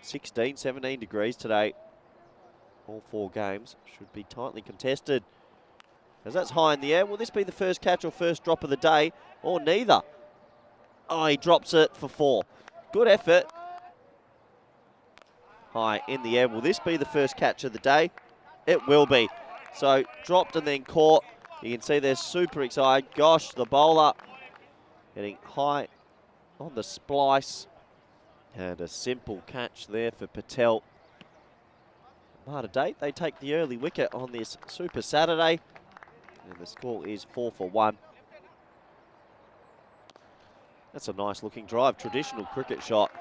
16, 17 degrees today. All 4 games should be tightly contested. As that's high in the air, will this be the first catch or first drop of the day, or neither? Oh, he drops it for 4. Good effort. High in the air. Will this be the first catch of the day? It will be. So dropped and then caught. You can see they're super excited. Gosh, the bowler getting high on the splice. And a simple catch there for Patel. Malta Day, they take the early wicket on this Super Saturday. And the score is 4 for 1. That's a nice looking drive, traditional cricket shot.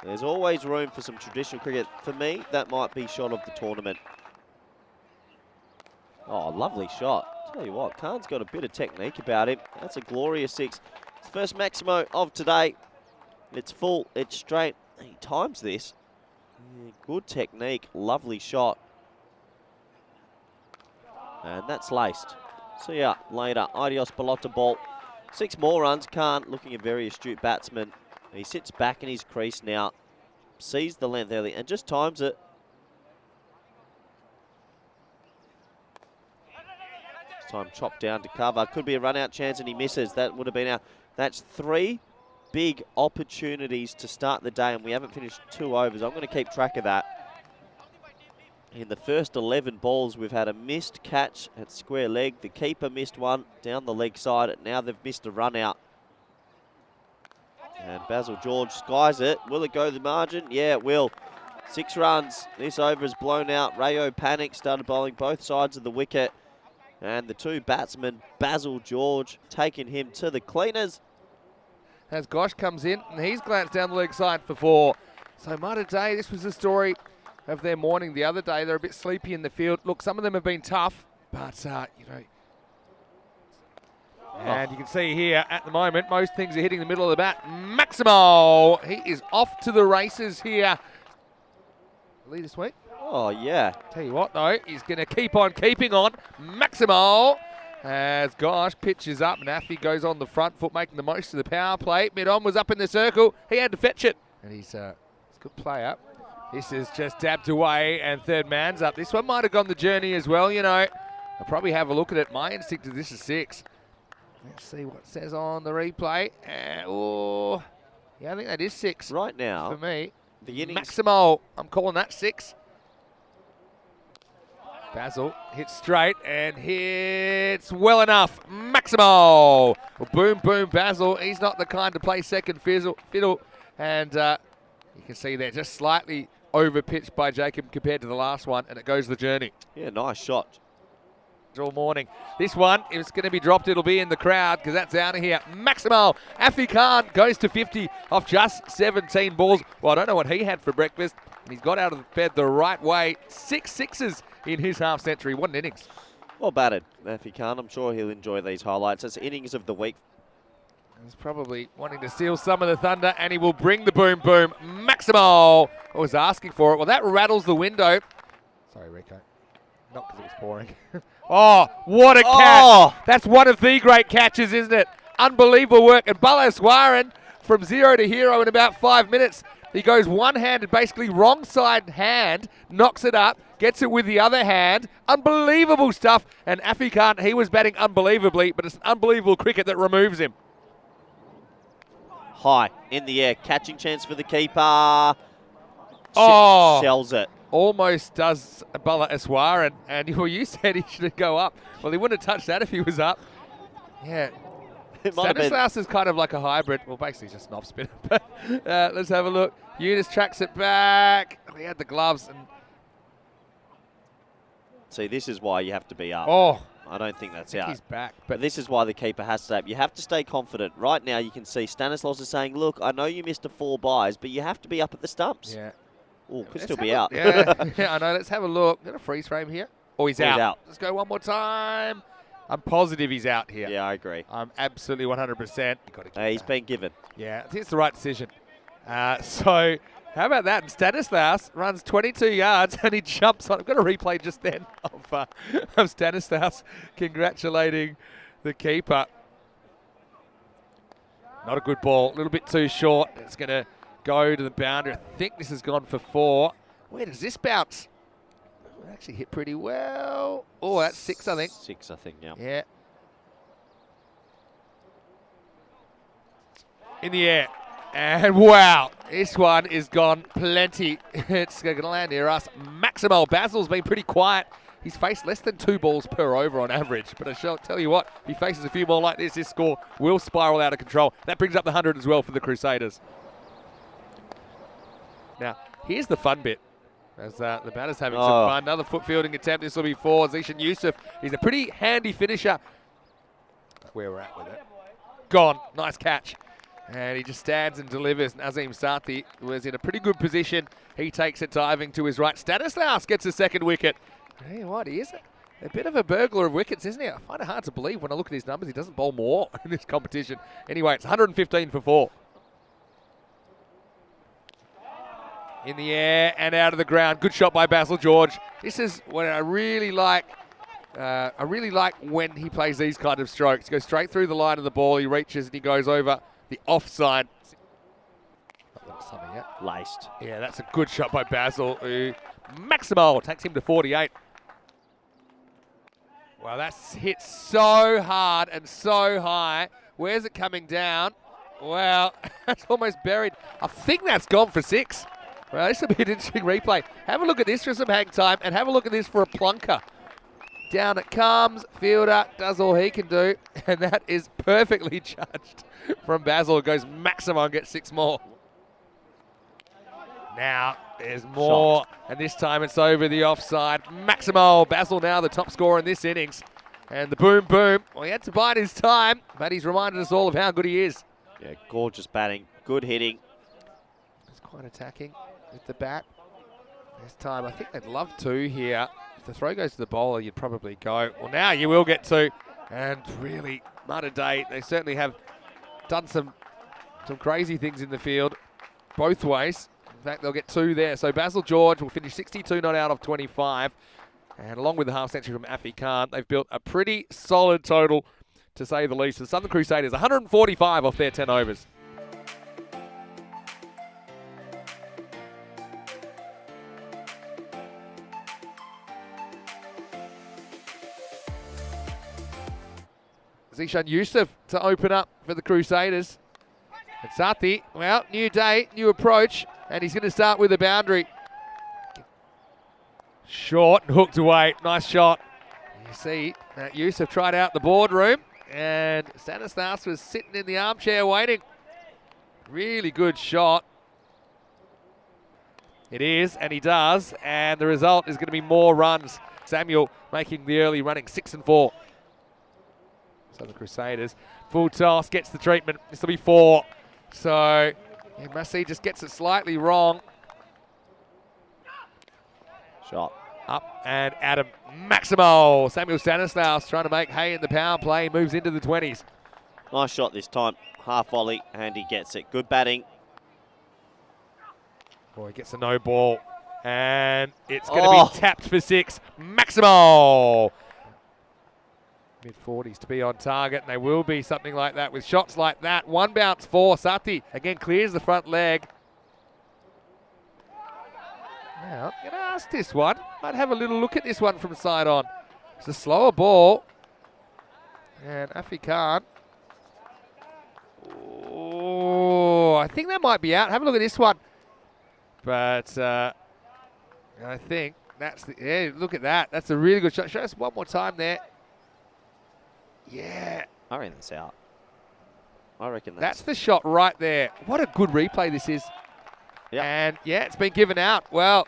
There's always room for some traditional cricket. For me, that might be shot of the tournament. Oh, lovely shot. Tell you what, Khan's got a bit of technique about him. That's a glorious 6. It's the first Maximo of today. It's full, it's straight. He times this. Yeah, good technique, lovely shot. And that's laced. See ya later. Adios Balota ball. 6 more runs. Khan looking a very astute batsman. He sits back in his crease now. Sees the length early and just times it. This time chopped down to cover. Could be a run out chance and he misses. That would have been out. That's 3 big opportunities to start the day and we haven't finished 2 overs. I'm going to keep track of that. In the first 11 balls, we've had a missed catch at square leg. The keeper missed one down the leg side. Now they've missed a run out. And Basil George skies it. Will it go the margin? Yeah, it will. 6 runs. This over is blown out. Rayo Panic started bowling both sides of the wicket. And the 2 batsmen, Basil George, taking him to the cleaners. As Gosh comes in, and he's glanced down the leg side for 4. So Malta Day, this was the story of their morning the other day. They're a bit sleepy in the field. Look, some of them have been tough, but, you know. And you can see here, at the moment, most things are hitting the middle of the bat. Maximo, he is off to the races here. Lead this week. Oh, yeah. Tell you what, though, he's going to keep on keeping on. Maximo, as Gosh pitches up, and Affy goes on the front foot, making the most of the power play. Mid-on was up in the circle. He had to fetch it. And he's a good player. This is just dabbed away, and third man's up. This one might have gone the journey as well, you know. I'll probably have a look at it. My instinct is this is 6. Let's see what it says on the replay. Oh, yeah, I think that is 6. Right now, for me. the innings. Maximo, I'm calling that 6. Basil hits straight and hits well enough. Maximo. Well, boom, boom, Basil. He's not the kind to play second fiddle. And you can see they're just slightly over-pitched by Jacob compared to the last one, and it goes the journey. Yeah, nice shot. All morning. This one, if it's going to be dropped, it'll be in the crowd because that's out of here. Maximo. Affy Khan goes to 50 off just 17 balls. Well, I don't know what he had for breakfast. And he's got out of bed the right way. 6 sixes in his half century. What an innings. Well batted, Affy Khan. I'm sure he'll enjoy these highlights. It's innings of the week. He's probably wanting to steal some of the thunder, and he will bring the boom boom. Maximo. I was asking for it. Well, that rattles the window. Sorry, Rico. Not because it was boring. Oh, what a catch. That's one of the great catches, isn't it? Unbelievable work. And Balaswaran from 0 to hero in about 5 minutes. He goes one-handed, basically wrong side hand, knocks it up, gets it with the other hand. Unbelievable stuff. And Affy Khan, he was batting unbelievably, but it's an unbelievable cricket that removes him. High in the air. Catching chance for the keeper. Shells it. Almost does Bala Aswar, and you said he should go up. Well, he wouldn't have touched that if he was up. Yeah. Stanislaus is kind of like a hybrid. Well, basically just an off spinner. But let's have a look. Eunice tracks it back. He had the gloves. And see, this is why you have to be up. Oh. I don't think that's out. He's back. But this is why the keeper has to stay up. You have to stay confident. Right now you can see Stanislaus is saying, look, I know you missed a 4 byes, but you have to be up at the stumps. Yeah. Oh, could still be out. Yeah, I know. Let's have a look. Got a freeze frame here. Oh, he's out. Let's go one more time. I'm positive he's out here. Yeah, I agree. I'm absolutely 100%. He's been given. Yeah, I think it's the right decision. So, how about that? And Stanislaus runs 22 yards and he jumps on. I've got a replay just then of Stanislaus congratulating the keeper. Not a good ball. A little bit too short. It's going to go to the boundary. I think this has gone for 4. Where does this bounce? It actually hit pretty well. Oh, that's 6, I think. 6, I think, yeah. Yeah. In the air. And wow, this one is gone plenty. It's going to land near us. Maximo Basil's been pretty quiet. He's faced less than 2 balls per over on average. But I shall tell you what, if he faces a few more like this, his score will spiral out of control. That brings up the 100 as well for the Crusaders. Now, here's the fun bit. As the batter's having some fun. Another foot fielding attempt. This will be for Zishan Yusuf. He's a pretty handy finisher. Where we're at with it. Gone. Nice catch. And he just stands and delivers. Nazim Sathi was in a pretty good position. He takes it diving to his right. Stanislaus gets a second wicket. Hey, what, he is a bit of a burglar of wickets, isn't he? I find it hard to believe when I look at his numbers. He doesn't bowl more in this competition. Anyway, it's 115 for 4. In the air and out of the ground. Good shot by Basil George. This is what I really like. I really like when he plays these kind of strokes. He goes straight through the line of the ball. He reaches and he goes over the offside. Something yet. Laced. Yeah, that's a good shot by Basil, who Maximo takes him to 48. Well, that's hit so hard and so high. Where's it coming down? Well, that's almost buried. I think that's gone for 6. Well, this will be an interesting replay. Have a look at this for some hang time and have a look at this for a plunker. Down it comes. Fielder does all he can do, and that is perfectly judged from Basil. It goes Maximo and gets 6 more. Now there's more, and this time it's over the offside. Maximo Basil now the top scorer in this innings. And the boom, boom. Well, he had to bide his time, but he's reminded us all of how good he is. Yeah, gorgeous batting, good hitting. He's quite attacking with the bat. This time, I think they'd love 2 here. If the throw goes to the bowler, you'd probably go. Well, now you will get 2. And really, Mudda Day, they certainly have done some crazy things in the field, both ways. In fact, they'll get 2 there. So Basil George will finish 62 not out of 25. And along with the half century from Afi Khan, they've built a pretty solid total, to say the least. The Southern Crusaders, 145 off their 10 overs. Zishan Yusuf to open up for the Crusaders. And Sathi, well, new day, new approach, and he's going to start with a boundary. Short and hooked away. Nice shot. You see that Yusuf tried out the boardroom, and Stanislaus was sitting in the armchair waiting. Really good shot. It is, and he does, and the result is going to be more runs. Samuel making the early running, 6 and 4. So the Crusaders, full toss, gets the treatment. This will be 4. So Massey just gets it slightly wrong. Shot. Up and Adam Maximo. Samuel Stanislaus trying to make hay in the power play. Moves into the 20s. Nice shot this time. Half volley, and he gets it. Good batting. Boy, he gets a no ball. And it's going to be tapped for 6. Maximo. Mid-40s to be on target, and they will be something like that with shots like that. 1 bounce for Sathi. Again, clears the front leg. Now, I'm going to ask this one. Might have a little look at this one from side on. It's a slower ball. And Afi Khan. Oh, I think that might be out. Have a look at this one. But I think that's the... Yeah, look at that. That's a really good shot. Show us one more time there. Yeah. I reckon that's out. I reckon that's the shot right there. What a good replay this is. Yep. And yeah, it's been given out. Well,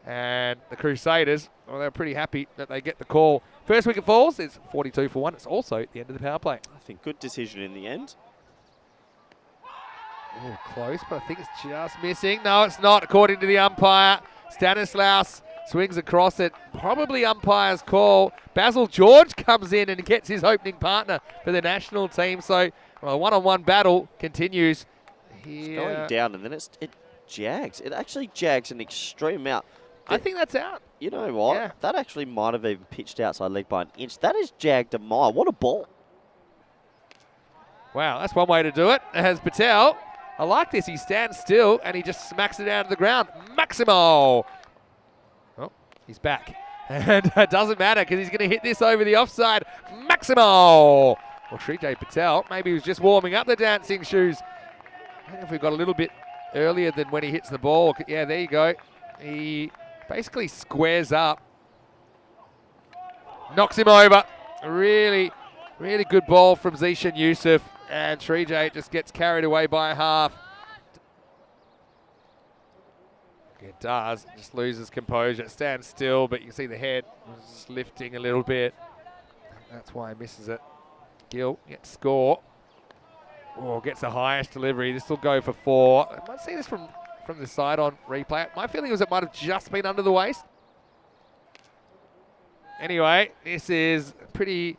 and the Crusaders, well, they're pretty happy that they get the call. First wicket falls. It's 42 for 1. It's also at the end of the power play. I think good decision in the end. Oh, close, but I think it's just missing. No, it's not, according to the umpire. Stanislaus swings across it. Probably umpire's call. Basil George comes in and gets his opening partner for the national team. So, well, a one-on-one battle continues here. It's going down, and then it jags. It actually jags an extreme amount. I think that's out. You know what? Yeah. That actually might have even pitched outside leg by an inch. That is jagged a mile. What a ball. Wow, that's one way to do it. As Patel I like this. He stands still and he just smacks it down to the ground. Maximo. Oh, he's back. And it doesn't matter because he's going to hit this over the offside. Maximo. Well, Srijay Patel, maybe he was just warming up the dancing shoes. I don't know if we got a little bit earlier than when he hits the ball. Yeah, there you go. He basically squares up. Knocks him over. Really, really good ball from Zishan Yusuf. And Srijay just gets carried away by a half. It does. Just loses composure. Stands still, but you can see the head just lifting a little bit. That's why he misses it. Gill gets score. Oh, gets the highest delivery. This will go for 4. I might see this from the side on replay. My feeling was it might have just been under the waist. Anyway, this is pretty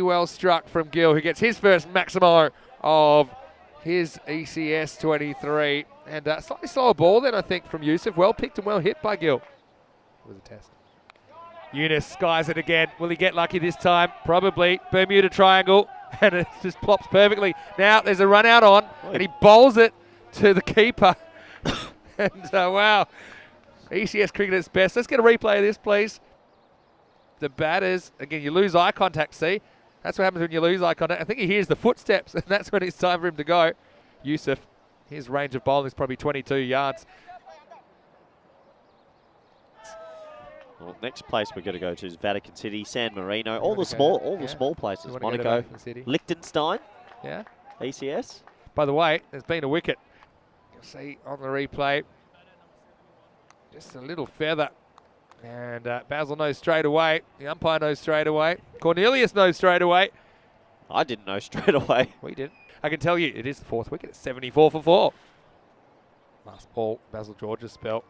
well struck from Gill, who gets his first Maximo of his ECS 23. And slightly slower ball then, I think, from Yusuf. Well picked and well hit by Gill. It was a test. Yunus skies it again. Will he get lucky this time? Probably. Bermuda triangle. And it just plops perfectly. Now there's a run out on, and he bowls it to the keeper. And wow, ECS cricket at its best. Let's get a replay of this, please. The batters, again, you lose eye contact, see? That's what happens when you lose eye contact. I think he hears the footsteps, and that's when it's time for him to go. Yusuf, his range of bowling is probably 22 yards. Well, next place we're going to go to is Vatican City, San Marino, all the small places. Monaco, Liechtenstein, yeah, ECS. By the way, there's been a wicket. You'll see on the replay, just a little feather. And Basil knows straight away. The umpire knows straight away. Cornelius knows straight away. I didn't know straight away. We did. I can tell you, it is the 4th wicket. It's 74 for 4. Last ball, Basil George's spell.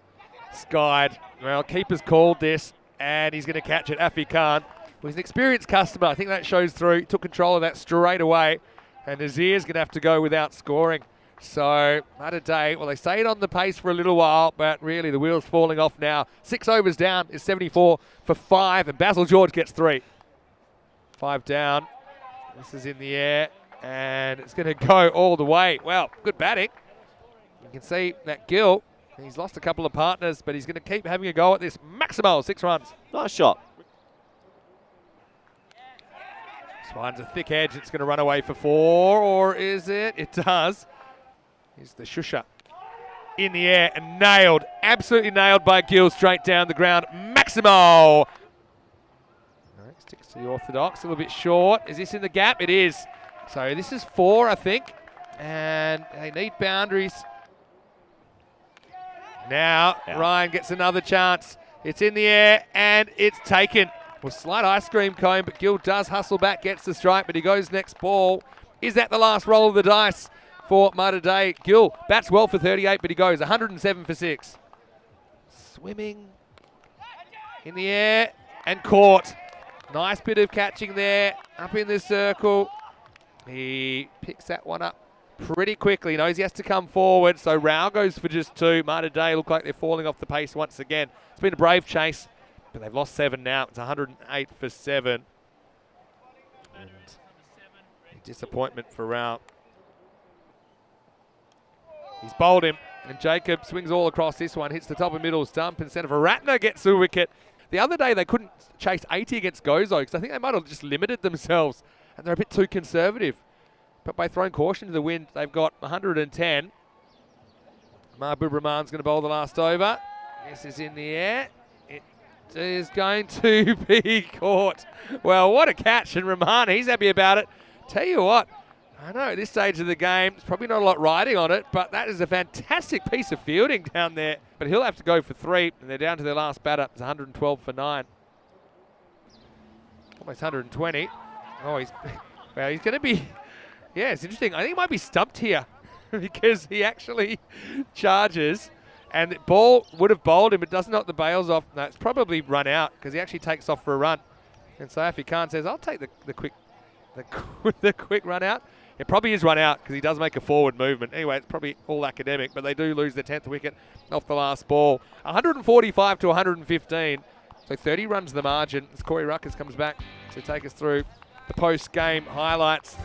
Skied. Well, keeper's called this, and he's going to catch it. Afi Khan, who's an experienced customer. I think that shows through. He took control of that straight away, and Nazir's going to have to go without scoring. So, not a day. Well, they stayed on the pace for a little while, but really the wheel's falling off now. 6 overs down is 74 for 5, and Basil George gets 3. 5 down. This is in the air, and it's going to go all the way. Well, good batting. You can see that Gill, he's lost a couple of partners, but he's going to keep having a go at this. Maximo, 6 runs. Nice shot. This one's a thick edge. It's going to run away for 4, or is it? It does. Here's the shusha in the air and nailed. Absolutely nailed by Gill straight down the ground. Maximo. No, sticks to the orthodox. A little bit short. Is this in the gap? It is. So this is 4, I think. And they need boundaries. Now Ryan gets another chance. It's in the air and it's taken. Well, slight ice cream cone, but Gill does hustle back, gets the strike, but he goes next ball. Is that the last roll of the dice for Mater Dei? Gill bats well for 38, but he goes 107 for 6. Swimming in the air and caught. Nice bit of catching there, up in the circle. He picks that one up pretty quickly. He knows he has to come forward, so Rao goes for just 2. Mater Dei look like they're falling off the pace once again. It's been a brave chase, but they've lost 7 now. It's 108 for 7. And a disappointment for Rao. He's bowled him, and Jacob swings all across this one, hits the top of middle stump, and Senator Ratner gets the wicket. The other day they couldn't chase 80 against Gozo, because I think they might have just limited themselves, and they're a bit too conservative. But by throwing caution to the wind, they've got 110. Mahbub Rahman's going to bowl the last over. This is in the air. It is going to be caught. Well, what a catch, and Rahman, he's happy about it. Tell you what, I know at this stage of the game, there's probably not a lot riding on it, but that is a fantastic piece of fielding down there. But he'll have to go for 3, and they're down to their last batter. It's 112 for 9. Almost 120. Oh, he's going to be... Yeah, it's interesting. I think he might be stumped here because he actually charges, and the ball would have bowled him, but doesn't knock the bails off. No, it's probably run out because he actually takes off for a run. And so Afi Khan says, I'll take the quick run out. It probably is run out because he does make a forward movement. Anyway, it's probably all academic, but they do lose their 10th wicket off the last ball. 145 to 115. So 30 runs the margin as Corey Ruckers comes back to take us through the post-game highlights.